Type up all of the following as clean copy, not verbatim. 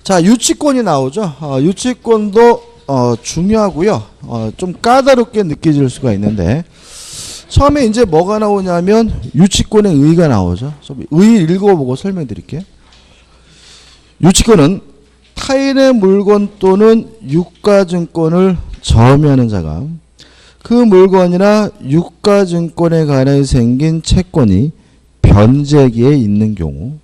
자, 유치권이 나오죠. 유치권도 중요하고요. 좀 까다롭게 느껴질 수가 있는데 처음에 이제 뭐가 나오냐면 유치권의 의의가 나오죠. 좀 의의 읽어보고 설명드릴게요. 유치권은 타인의 물건 또는 유가증권을 점유하는 자가 그 물건이나 유가증권에 관해 생긴 채권이 변제기에 있는 경우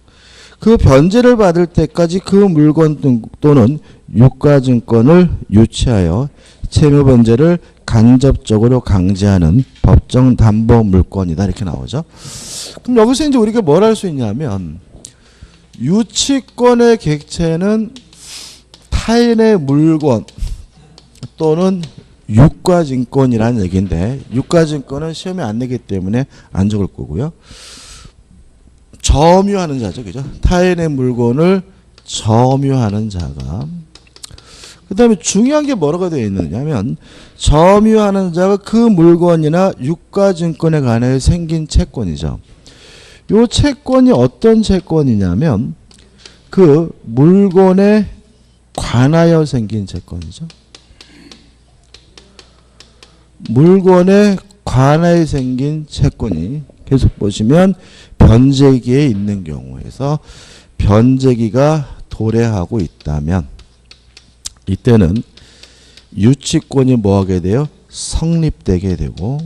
그 변제를 받을 때까지 그 물건 또는 유가증권을 유치하여 채무변제를 간접적으로 강제하는 법정 담보 물건이다. 이렇게 나오죠. 그럼 여기서 이제 우리가 뭘 할 수 있냐면 유치권의 객체는 타인의 물건 또는 유가증권이라는 얘기인데 유가증권은 시험에 안 내기 때문에 안 적을 거고요. 점유하는 자죠. 그죠? 타인의 물건을 점유하는 자가 그 다음에 중요한 게 뭐라고 되어 있느냐면 점유하는 자가 그 물건이나 유가증권에 관해 생긴 채권이죠. 이 채권이 어떤 채권이냐면 그 물건에 관하여 생긴 채권이죠. 물건에 관하여 생긴 채권이 계속 보시면 변제기에 있는 경우에서 변제기가 도래하고 있다면 이때는 유치권이 뭐하게 돼요? 성립되게 되고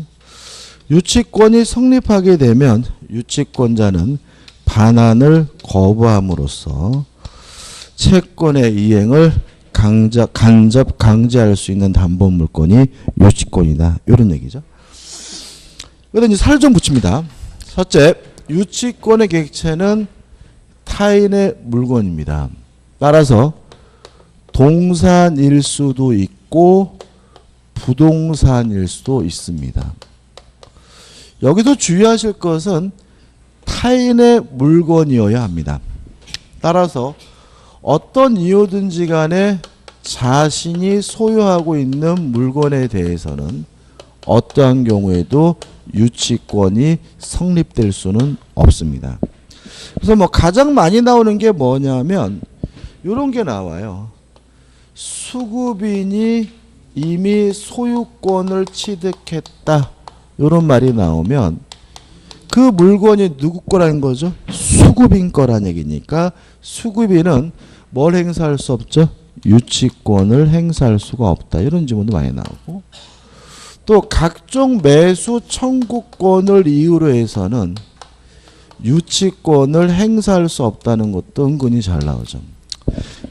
유치권이 성립하게 되면 유치권자는 반환을 거부함으로써 채권의 이행을 간접 강제할 수 있는 담보물건이 유치권이다. 이런 얘기죠. 그래서 이제 살 좀 붙입니다. 첫째, 유치권의 객체는 타인의 물건입니다. 따라서 동산일 수도 있고 부동산일 수도 있습니다. 여기서 주의하실 것은 타인의 물건이어야 합니다. 따라서 어떤 이유든지 간에 자신이 소유하고 있는 물건에 대해서는 어떠한 경우에도 유치권이 성립될 수는 없습니다. 그래서 뭐 가장 많이 나오는 게 뭐냐면 이런 게 나와요. 수급인이 이미 소유권을 취득했다. 이런 말이 나오면 그 물건이 누구 거라는 거죠? 수급인 거란 얘기니까 수급인은 뭘 행사할 수 없죠? 유치권을 행사할 수가 없다. 이런 질문도 많이 나오고 또 각종 매수 청구권을 이유로 해서는 유치권을 행사할 수 없다는 것도 은근히 잘 나오죠.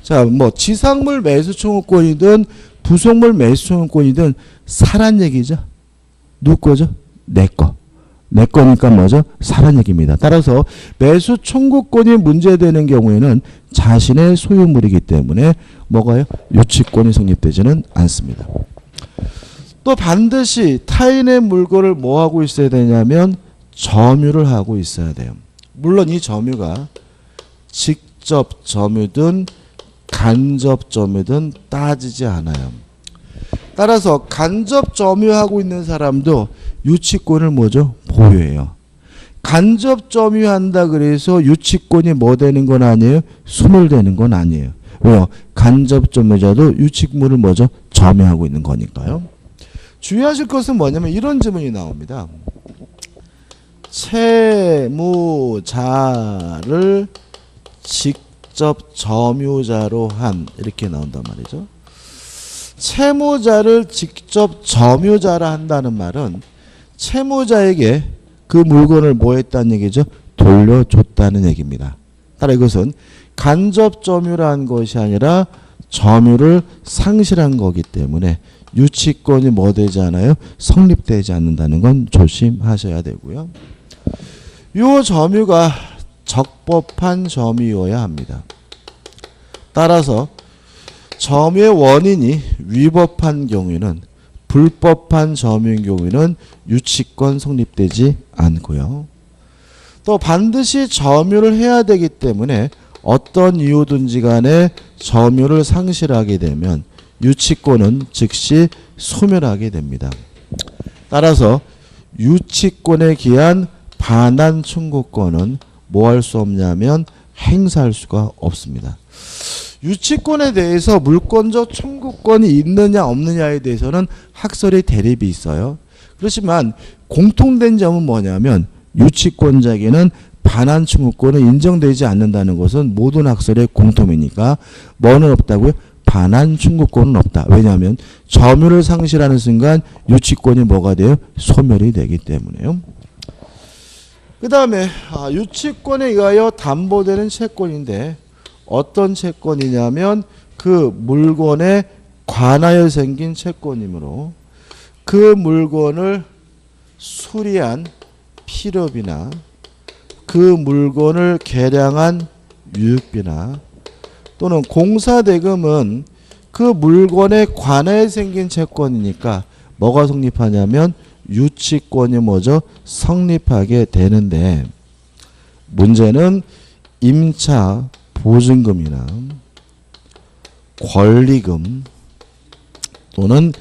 자, 뭐 지상물 매수 청구권이든 부속물 매수 청구권이든 사란 얘기죠. 누구 거죠? 내 거. 내 거니까 뭐죠? 사란 얘기입니다. 따라서 매수 청구권이 문제되는 경우에는 자신의 소유물이기 때문에 뭐가요? 유치권이 성립되지는 않습니다. 또 반드시 타인의 물건을 뭐 하고 있어야 되냐면 점유를 하고 있어야 돼요. 물론 이 점유가 직접 점유든 간접 점유든 따지지 않아요. 따라서 간접 점유하고 있는 사람도 유치권을 뭐죠? 보유해요. 간접 점유한다 그래서 유치권이 뭐 되는 건 아니에요? 소멸되는 건 아니에요. 왜요? 간접 점유자도 유치물을 뭐죠? 점유하고 있는 거니까요. 주의하실 것은 뭐냐면 이런 질문이 나옵니다. 채무자를 직접 점유자로 한 이렇게 나온단 말이죠. 채무자를 직접 점유자라 한다는 말은 채무자에게 그 물건을 뭐 했다는 얘기죠? 돌려줬다는 얘기입니다. 따라 이것은 간접 점유라는 것이 아니라 점유를 상실한 거기 때문에 유치권이 뭐 되지 않아요? 성립되지 않는다는 건 조심하셔야 되고요. 이 점유가 적법한 점유여야 합니다. 따라서 점유의 원인이 위법한 경우에는 불법한 점유인 경우에는 유치권 성립되지 않고요. 또 반드시 점유를 해야 되기 때문에 어떤 이유든지 간에 점유를 상실하게 되면 유치권은 즉시 소멸하게 됩니다. 따라서 유치권에 기한 반환 청구권은 뭐 할 수 없냐면 행사할 수가 없습니다. 유치권에 대해서 물권적 청구권이 있느냐 없느냐에 대해서는 학설의 대립이 있어요. 그렇지만 공통된 점은 뭐냐면 유치권자에게는 반환 청구권은 인정되지 않는다는 것은 모든 학설의 공통이니까 뭐는 없다고요? 반환 청구권은 없다. 왜냐하면 점유를 상실하는 순간 유치권이 뭐가 돼요? 소멸이 되기 때문에요. 그 다음에 유치권에 의하여 담보되는 채권인데 어떤 채권이냐면 그 물건에 관하여 생긴 채권이므로 그 물건을 수리한 필요비나 그 물건을 개량한 유익비나 또는 공사대금은 그 물건에 관하여 생긴 채권이니까 뭐가 성립하냐면 유치권이 뭐죠? 성립하게 되는데 문제는 임차 보증금이나 권리금 또는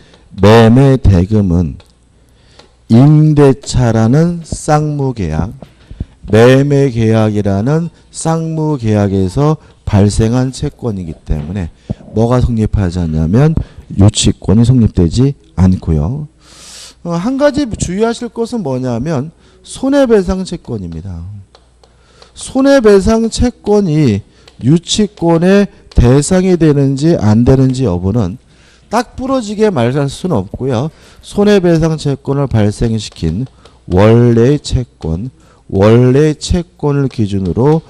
매매대금은 임대차라는 쌍무계약, 매매계약이라는 쌍무계약에서 발생한 채권이기 때문에 뭐가 성립하지 않냐면 유치권이 성립되지 않고요. 한 가지 주의하실 것은 뭐냐면 손해배상 채권입니다. 손해배상 채권이 유치권의 대상이 되는지 안 되는지 여부는 딱 부러지게 말할 수는 없고요. 손해배상 채권을 발생시킨 원래의 채권을 기준으로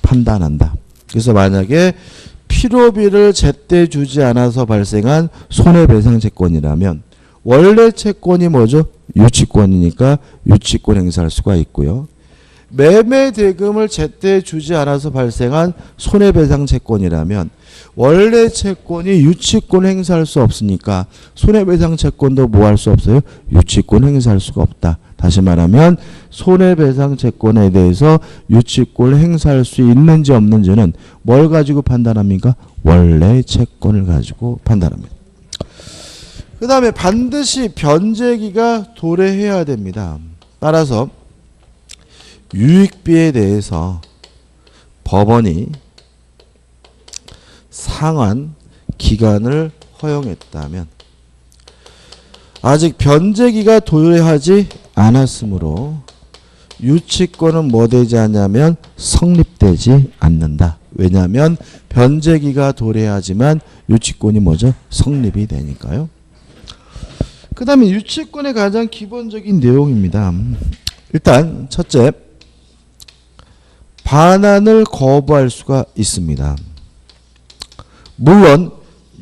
판단한다. 그래서 만약에 필요비를 제때 주지 않아서 발생한 손해배상 채권이라면 원래 채권이 뭐죠? 유치권이니까 유치권 행사할 수가 있고요. 매매대금을 제때 주지 않아서 발생한 손해배상 채권이라면 원래 채권이 유치권 행사할 수 없으니까 손해배상 채권도 뭐 할 수 없어요? 유치권 행사할 수가 없다. 다시 말하면 손해배상 채권에 대해서 유치권을 행사할 수 있는지 없는지는 뭘 가지고 판단합니까? 원래 채권을 가지고 판단합니다. 그 다음에 반드시 변제기가 도래해야 됩니다. 따라서 유익비에 대해서 법원이 상환 기간을 허용했다면 아직 변제기가 도래하지 않았으므로 유치권은 뭐 되지 않냐면 성립되지 않는다. 왜냐하면 변제기가 도래하지만 유치권이 뭐죠? 성립이 되니까요. 그 다음에 유치권의 가장 기본적인 내용입니다. 일단 첫째, 반환을 거부할 수가 있습니다. 물론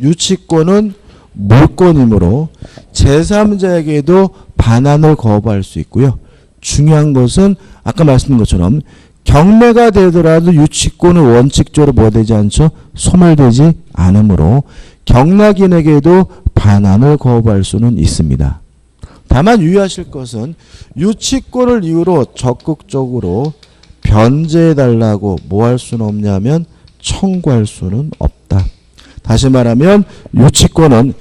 유치권은 물권이므로 제3자에게도 반환을 거부할 수 있고요. 중요한 것은 아까 말씀드린 것처럼 경매가 되더라도 유치권은 원칙적으로 뭐 되지 않죠? 소멸되지 않으므로 경락인에게도 반환을 거부할 수는 있습니다. 다만 유의하실 것은 유치권을 이유로 적극적으로 변제해달라고 뭐 할 수는 없냐면 청구할 수는 없다. 다시 말하면 유치권은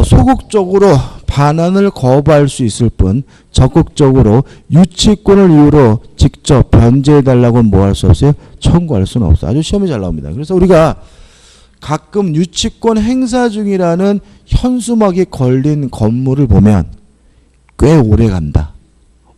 소극적으로 반환을 거부할 수 있을 뿐 적극적으로 유치권을 이유로 직접 변제해달라고 뭐 할 수 없어요? 청구할 수는 없어요. 아주 시험이 잘 나옵니다. 그래서 우리가 가끔 유치권 행사 중이라는 현수막이 걸린 건물을 보면 꽤 오래 간다.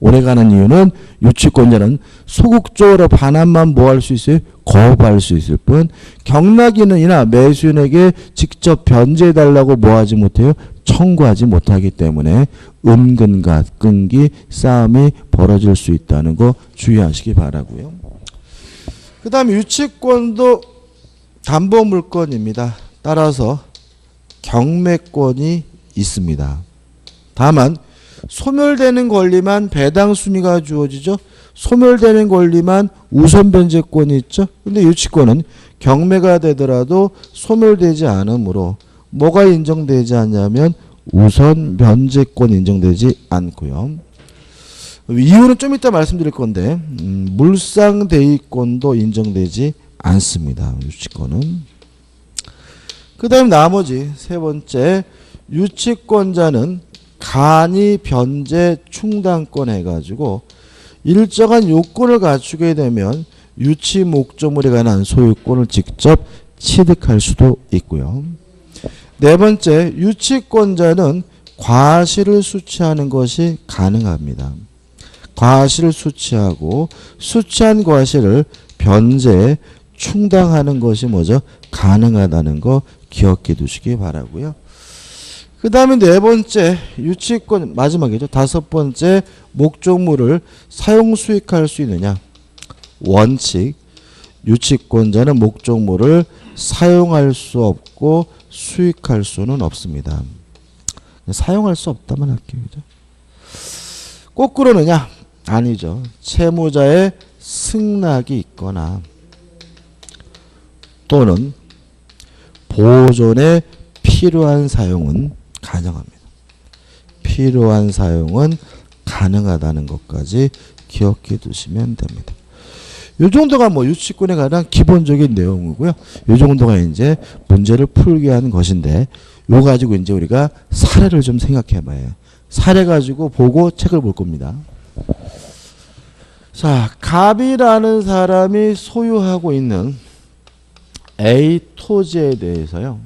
오래 가는 이유는 유치권자는 소극적으로 반환만 뭐 할 수 있어요? 거부할 수 있을 뿐 경락인이나 매수인에게 직접 변제해달라고 뭐 하지 못해요? 청구하지 못하기 때문에 은근과 끈기 싸움이 벌어질 수 있다는 거 주의하시기 바라고요. 그 다음에 유치권도 담보물권입니다. 따라서 경매권이 있습니다. 다만 소멸되는 권리만 배당 순위가 주어지죠. 소멸되는 권리만 우선 변제권이 있죠. 근데 유치권은 경매가 되더라도 소멸되지 않으므로 뭐가 인정되지 않냐면 우선 변제권 인정되지 않고요. 이유는 좀 이따 말씀드릴 건데 물상대위권도 인정되지 않습니다. 유치권은. 그 다음 나머지 세 번째, 유치권자는 간이 변제 충당권 해가지고 일정한 요건을 갖추게 되면 유치 목적물에 관한 소유권을 직접 취득할 수도 있고요. 네 번째, 유치권자는 과실을 수취하는 것이 가능합니다. 과실을 수취하고 수취한 과실을 변제에 충당하는 것이 뭐죠? 가능하다는 거 기억해 두시기 바라고요. 그 다음에 네 번째, 유치권, 마지막이죠. 다섯 번째, 목적물을 사용 수익할 수 있느냐. 원칙, 유치권자는 목적물을 사용할 수 없고 수익할 수는 없습니다. 사용할 수 없다만 할게요. 그죠? 거꾸로느냐? 아니죠. 채무자의 승낙이 있거나 또는 보존에 필요한 사용은 가능합니다. 필요한 사용은 가능하다는 것까지 기억해 두시면 됩니다. 이 정도가 뭐 유치권에 관한 기본적인 내용이고요. 이 정도가 이제 문제를 풀게 하는 것인데, 요 가지고 이제 우리가 사례를 좀 생각해 봐요. 사례 가지고 보고 책을 볼 겁니다. 자, 갑이라는 사람이 소유하고 있는 A 토지에 대해서요.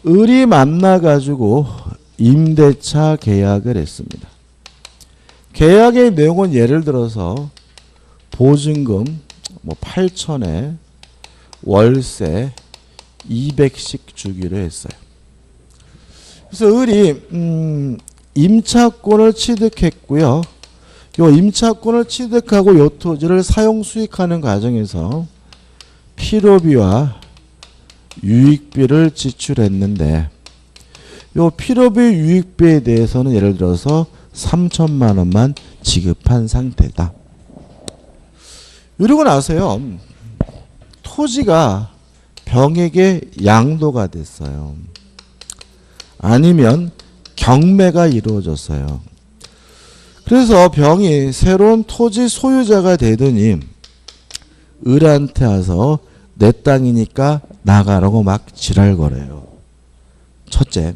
을이 만나 가지고 임대차 계약을 했습니다. 계약의 내용은 예를 들어서 보증금 뭐 8천에 월세 200씩 주기로 했어요. 그래서 을이 임차권을 취득했고요. 요 임차권을 취득하고 요 토지를 사용 수익하는 과정에서 필요비와 유익비를 지출했는데, 요 필요비 유익비에 대해서는 예를 들어서 3천만 원만 지급한 상태다. 이러고 나서요, 토지가 병에게 양도가 됐어요. 아니면 경매가 이루어졌어요. 그래서 병이 새로운 토지 소유자가 되더니 을한테 와서 내 땅이니까 나가라고 막 지랄거려요. 첫째,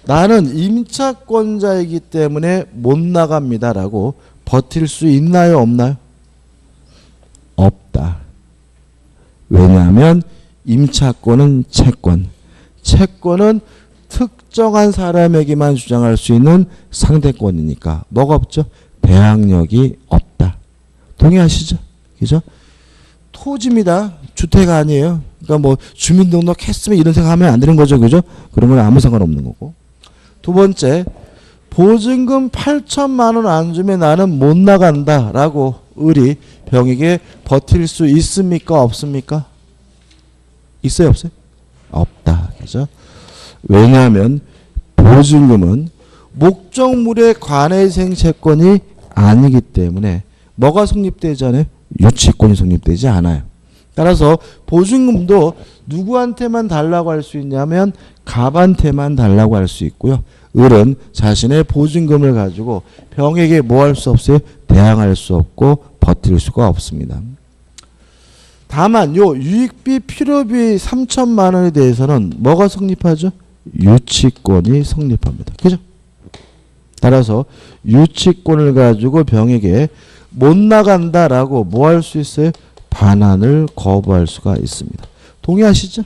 나는 임차권자이기 때문에 못 나갑니다라고 버틸 수 있나요, 없나요? 없다. 왜냐하면 임차권은 채권, 채권은 특정한 사람에게만 주장할 수 있는 상대권이니까 뭐가 없죠? 대항력이 없다. 동의하시죠? 그죠? 토지입니다. 주택 아니에요. 그러니까 뭐 주민등록 했으면 이런 생각하면 안 되는 거죠. 그죠? 그런 건 아무 상관없는 거고. 두 번째, 보증금 8천만 원 안 주면 나는 못 나간다라고 을이 병에게 버틸 수 있습니까? 없습니까? 있어요? 없어요? 없다. 그죠? 왜냐하면 보증금은 목적물에 관해생 채권이 아니기 때문에 뭐가 성립되잖아요? 유치권이 성립되지 않아요. 따라서 보증금도 누구한테만 달라고 할 수 있냐면 갑한테만 달라고 할 수 있고요. 을은 자신의 보증금을 가지고 병에게 뭐 할 수 없어요? 대항할 수 없고 버틸 수가 없습니다. 다만 요 유익비 필요비 3천만 원에 대해서는 뭐가 성립하죠? 유치권이 성립합니다. 그죠? 따라서 유치권을 가지고 병에게 못 나간다라고 뭐 할 수 있어요? 반환을 거부할 수가 있습니다. 동의하시죠?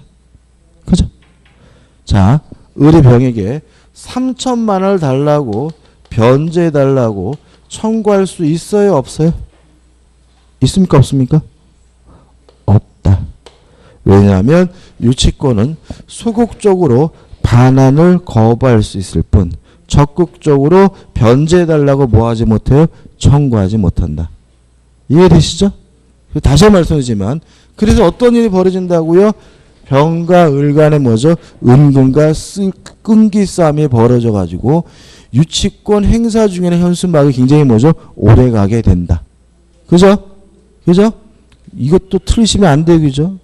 그죠? 자, 을이 병에게 3천만 원을 달라고 변제해 달라고 청구할 수 있어요? 없어요? 있습니까? 없습니까? 없다. 왜냐하면 유치권은 소극적으로 반환을 거부할 수 있을 뿐 적극적으로 변제해 달라고 뭐 하지 못해요? 청구하지 못한다. 이해되시죠? 다시 말씀드리지만 그래서 어떤 일이 벌어진다고요? 병과 을 간에 뭐죠? 은근과 끈기 싸움이 벌어져 가지고 유치권 행사 중에는 현수막이 굉장히 뭐죠? 오래 가게 된다. 그죠? 그죠? 이것도 틀리시면 안 돼요. 그죠?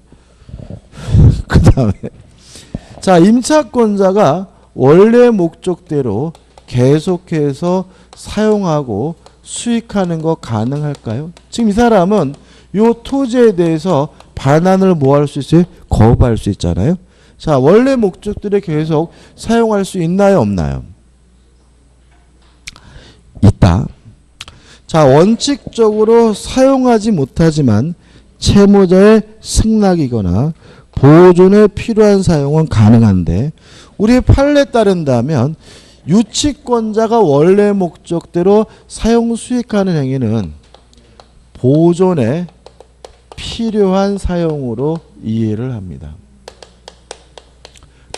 그 다음에 자, 임차권자가 원래 목적대로 계속해서 사용하고 수익하는 거 가능할까요? 지금 이 사람은 요 토지에 대해서 반환을 뭐 할 수 있어요? 거부할 수 있잖아요. 자, 원래 목적들에 계속 사용할 수 있나요? 없나요? 있다. 자, 원칙적으로 사용하지 못하지만 채무자의 승낙이거나 보존에 필요한 사용은 가능한데 우리의 판례에 따른다면 유치권자가 원래 목적대로 사용 수익하는 행위는 보존에 필요한 사용으로 이해를 합니다.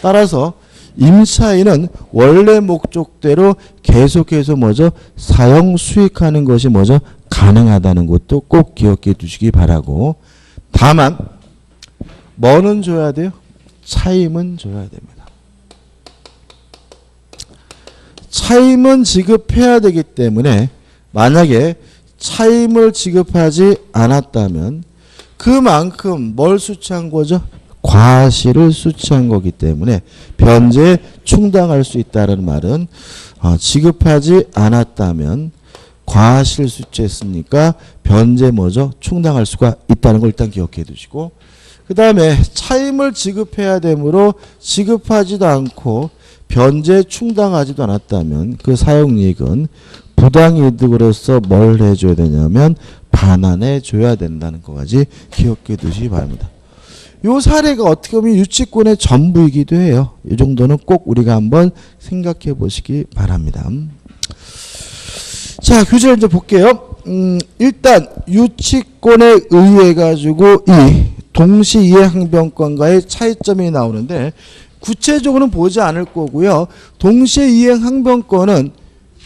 따라서 임차인은 원래 목적대로 계속해서 뭐죠? 사용 수익하는 것이 뭐죠? 가능하다는 것도 꼭 기억해 두시기 바라고. 다만 뭐는 줘야 돼요? 차임은 줘야 됩니다. 차임은 지급해야 되기 때문에 만약에 차임을 지급하지 않았다면 그만큼 뭘 수취한 거죠? 과실을 수취한 거기 때문에 변제에 충당할 수 있다는 말은 지급하지 않았다면 과실 수취했으니까 변제 뭐죠? 충당할 수가 있다는 걸 일단 기억해 두시고, 그 다음에 차임을 지급해야 되므로 지급하지도 않고 변제 충당하지도 않았다면 그 사용이익은 부당이득으로서 뭘 해줘야 되냐면 반환해 줘야 된다는 것까지 기억해 두시기 바랍니다. 요 사례가 어떻게 보면 유치권의 전부이기도 해요. 이 정도는 꼭 우리가 한번 생각해 보시기 바랍니다. 자, 규제를 이제 볼게요. 일단 유치권에 의해 가지고 이 동시이해 항변권과의 차이점이 나오는데 구체적으로는 보지 않을 거고요. 동시이행 항변권은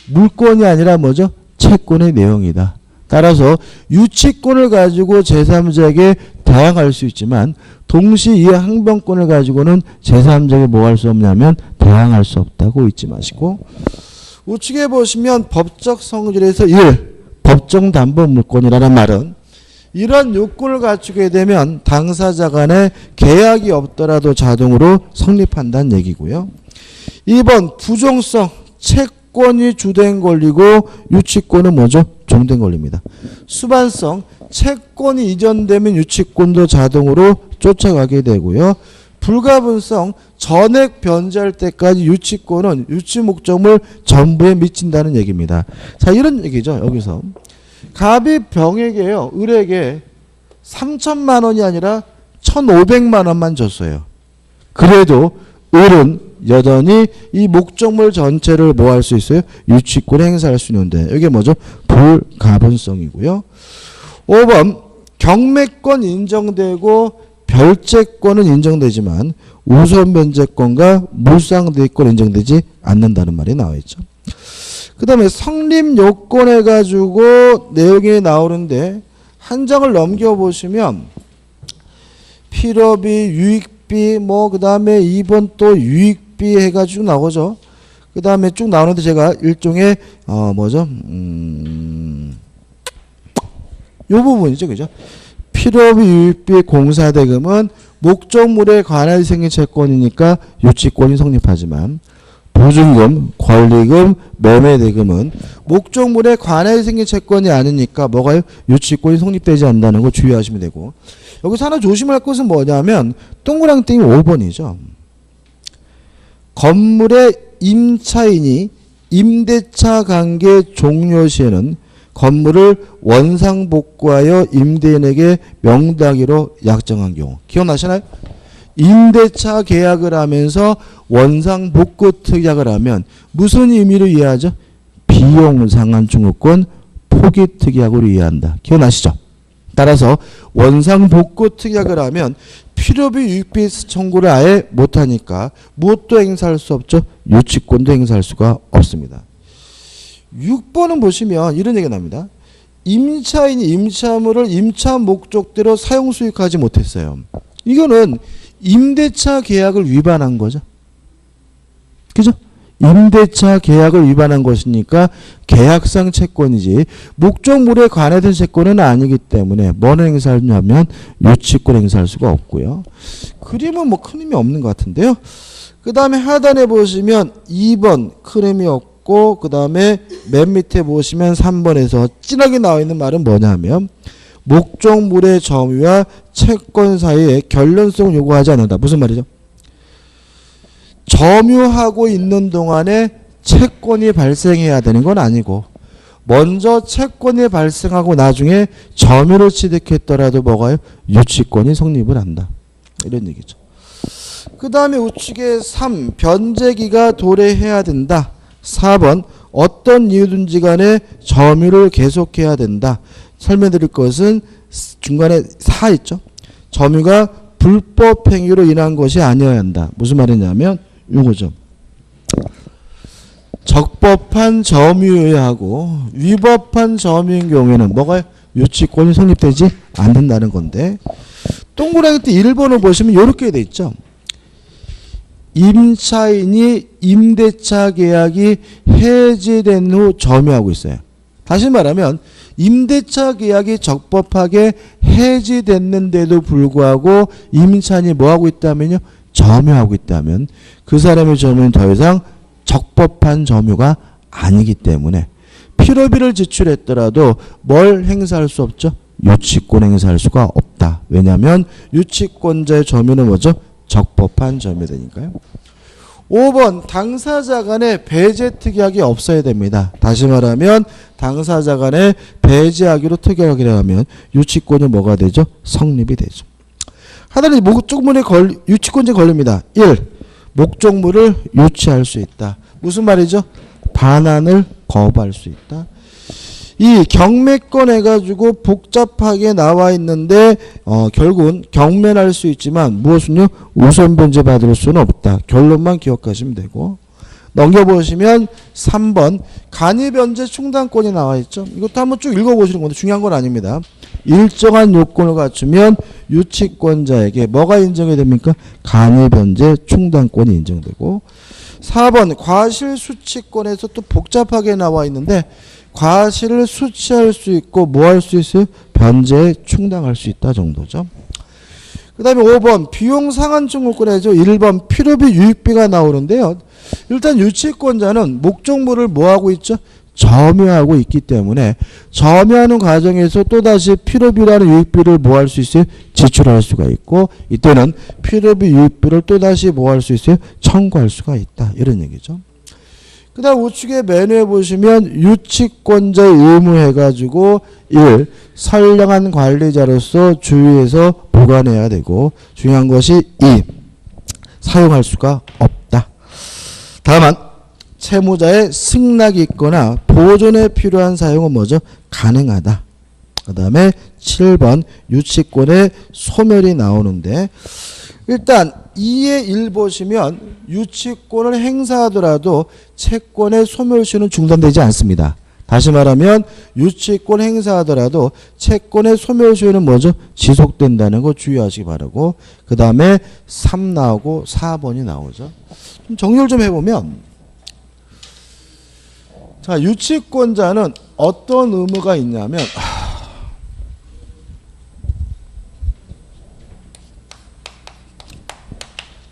물권이 아니라 뭐죠? 채권의 내용이다. 따라서 유치권을 가지고 제3자에게 대항할 수 있지만 동시이해 항변권을 가지고는 제3자에게 뭐 할 수 없냐면 대항할 수 없다고 잊지 마시고, 우측에 보시면 법적 성질에서 1. 법정담보물권이라는 말은 이런 요건을 갖추게 되면 당사자 간에 계약이 없더라도 자동으로 성립한다는 얘기고요. 2번 부종성, 채권이 주된 권리고 유치권은 뭐죠? 종된 권리입니다. 수반성, 채권이 이전되면 유치권도 자동으로 쫓아가게 되고요. 불가분성, 전액 변제할 때까지 유치권은 유치 목적물 전부에 미친다는 얘기입니다. 자, 이런 얘기죠. 여기서 갑이 병에게요, 을에게 3천만 원이 아니라 1,500만 원만 줬어요. 그래도 을은 여전히 이 목적물 전체를 뭐 할 수 있어요? 유치권 행사할 수 있는데 이게 뭐죠? 불가분성이고요. 5번 경매권 인정되고 별채권은 인정되지만 우선 변제권과 물상대위권 인정되지 않는다는 말이 나와 있죠. 그 다음에 성립 요건 해가지고 내용이 나오는데 한 장을 넘겨보시면 필요비, 유익비, 뭐 그 다음에 2번 또 유익비 해가지고 나오죠. 그 다음에 쭉 나오는데 제가 일종의 뭐죠? 요 부분이죠, 그죠? 필요비, 유익비, 공사대금은 목적물에 관하여 생긴 채권이니까 유치권이 성립하지만 보증금, 권리금, 매매대금은 목적물에 관하여 생긴 채권이 아니니까 뭐가요? 유치권이 성립되지 않는다는 거 주의하시면 되고, 여기서 하나 조심할 것은 뭐냐면 동그랑땡이 5번이죠. 건물의 임차인이 임대차 관계 종료 시에는 건물을 원상복구하여 임대인에게 명당으로 약정한 경우. 기억나시나요? 임대차 계약을 하면서 원상복구 특약을 하면 무슨 의미로 이해하죠? 비용상환청구권 포기 특약으로 이해한다. 기억나시죠? 따라서 원상복구 특약을 하면 필요비 유익비 청구를 아예 못하니까 무엇도 행사할 수 없죠? 유치권도 행사할 수가 없습니다. 6번은 보시면 이런 얘기가 납니다. 임차인이 임차물을 임차 목적대로 사용 수익하지 못했어요. 이거는 임대차 계약을 위반한 거죠. 그죠? 임대차 계약을 위반한 것이니까 계약상 채권이지 목적물에 관해된 채권은 아니기 때문에 뭐는 행사하냐면 유치권 행사할 수가 없고요. 그림은 뭐 큰 의미 없는 것 같은데요. 그 다음에 하단에 보시면 2번 큰 의미 없고, 그 다음에 맨 밑에 보시면 3번에서 진하게 나와 있는 말은 뭐냐면 목적물의 점유와 채권 사이에 결론성을 요구하지 않는다. 무슨 말이죠? 점유하고 있는 동안에 채권이 발생해야 되는 건 아니고 먼저 채권이 발생하고 나중에 점유를 취득했더라도 뭐가요? 유치권이 성립을 한다. 이런 얘기죠. 그 다음에 우측에 3. 변제기가 도래해야 된다. 4번 어떤 이유든지 간에 점유를 계속해야 된다. 설명드릴 것은 중간에 4 있죠. 점유가 불법 행위로 인한 것이 아니어야 한다. 무슨 말이냐면 이거죠. 적법한 점유여야 하고 위법한 점유인 경우에는 뭐가 유치권이 성립되지 않는다는 건데, 동그라미 때 1번을 보시면 이렇게 돼 있죠. 임차인이 임대차 계약이 해지된 후 점유하고 있어요. 다시 말하면 임대차 계약이 적법하게 해지됐는데도 불구하고 임차인이 뭐하고 있다면요? 점유하고 있다면 그 사람의 점유는 더 이상 적법한 점유가 아니기 때문에 필요비를 지출했더라도 뭘 행사할 수 없죠? 유치권 행사할 수가 없다. 왜냐하면 유치권자의 점유는 뭐죠? 적법한 점유되니까요. 5번 당사자 간의 배제 특약이 없어야 됩니다. 다시 말하면 당사자 간의 배제하기로 특약을 하면 유치권이 뭐가 되죠? 성립이 되죠. 하나는 목적물에 유치권자에 걸립니다. 1. 목적물을 유치할 수 있다. 무슨 말이죠? 반환을 거부할 수 있다. 이 경매권 해가지고 복잡하게 나와 있는데 결국은 경매할 수 있지만 무엇은요? 우선 변제 받을 수는 없다. 결론만 기억하시면 되고, 넘겨보시면 3번 간이 변제 충당권이 나와 있죠. 이것도 한번 쭉 읽어보시는 건데 중요한 건 아닙니다. 일정한 요건을 갖추면 유치권자에게 뭐가 인정이 됩니까? 간이 변제 충당권이 인정되고, 4번 과실수취권에서 또 복잡하게 나와 있는데 과실을 수취할 수 있고 뭐 할 수 있어요? 변제에 충당할 수 있다 정도죠. 그 다음에 5번 비용 상한 청구권에서 1번 필요비 유익비가 나오는데요. 일단 유치권자는 목적물을 뭐 하고 있죠? 점유하고 있기 때문에 점유하는 과정에서 또다시 필요비라는 유익비를 뭐 할 수 있어요? 지출할 수가 있고, 이때는 필요비 유익비를 또다시 뭐 할 수 있어요? 청구할 수가 있다. 이런 얘기죠. 그 다음 우측에 메뉴에 보시면 유치권자의 의무 해가지고 1. 선량한 관리자로서 주의해서 보관해야 되고, 중요한 것이 2. 사용할 수가 없다. 다만 채무자의 승낙이 있거나 보존에 필요한 사용은 뭐죠? 가능하다. 그 다음에 7번 유치권의 소멸이 나오는데, 일단 2의 1 보시면 유치권을 행사하더라도 채권의 소멸시효는 중단되지 않습니다. 다시 말하면 유치권 행사하더라도 채권의 소멸시효는 뭐죠? 지속된다는 거 주의하시기 바라고, 그 다음에 3 나오고 4번이 나오죠. 좀 정리를 좀 해보면, 자, 유치권자는 어떤 의무가 있냐면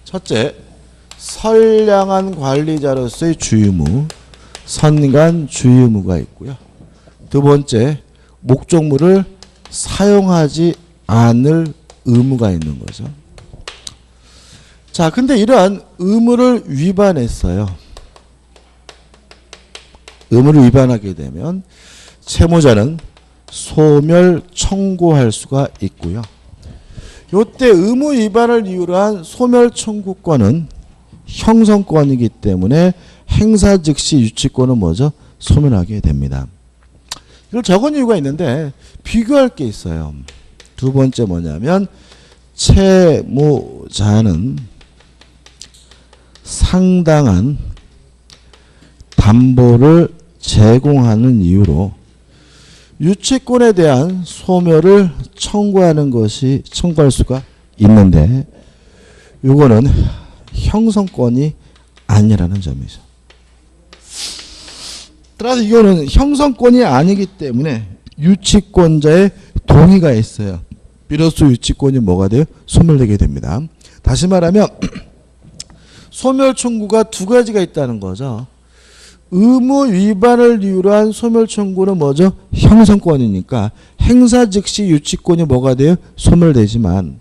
첫째, 선량한 관리자로서의 주의무, 선간 주의무가 있고요. 두 번째, 목적물을 사용하지 않을 의무가 있는 거죠. 자, 근데 이러한 의무를 위반했어요. 의무를 위반하게 되면 채무자는 소멸 청구할 수가 있고요. 요때 의무 위반을 이유로 한 소멸 청구권은 형성권이기 때문에 행사 즉시 유치권은 뭐죠? 소멸하게 됩니다. 이걸 적은 이유가 있는데 비교할 게 있어요. 두 번째 뭐냐면, 채무자는 상당한 담보를 제공하는 이유로 유치권에 대한 소멸을 청구할 수가 있는데, 이거는 형성권이 아니라는 점이죠. 따라서 이거는 형성권이 아니기 때문에 유치권자의 동의가 있어요. 비로소 유치권이 뭐가 돼요? 소멸되게 됩니다. 다시 말하면 소멸 청구가 두 가지가 있다는 거죠. 의무 위반을 이유로 한 소멸 청구는 뭐죠? 형성권이니까 행사 즉시 유치권이 뭐가 돼요? 소멸되지만,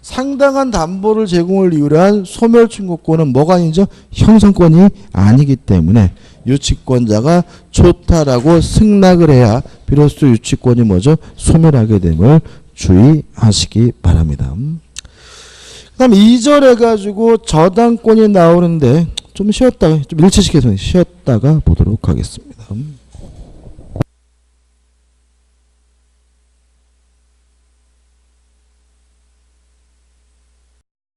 상당한 담보를 제공을 이유로 한 소멸 청구권은 뭐가 아니죠? 형성권이 아니기 때문에 유치권자가 좋다라고 승낙을 해야 비로소 유치권이 뭐죠? 소멸하게 됨을 주의하시기 바랍니다. 그 다음 2절 해가지고 저당권이 나오는데 좀 쉬었다가 좀 일치시켜서 쉬었다가 보도록 하겠습니다.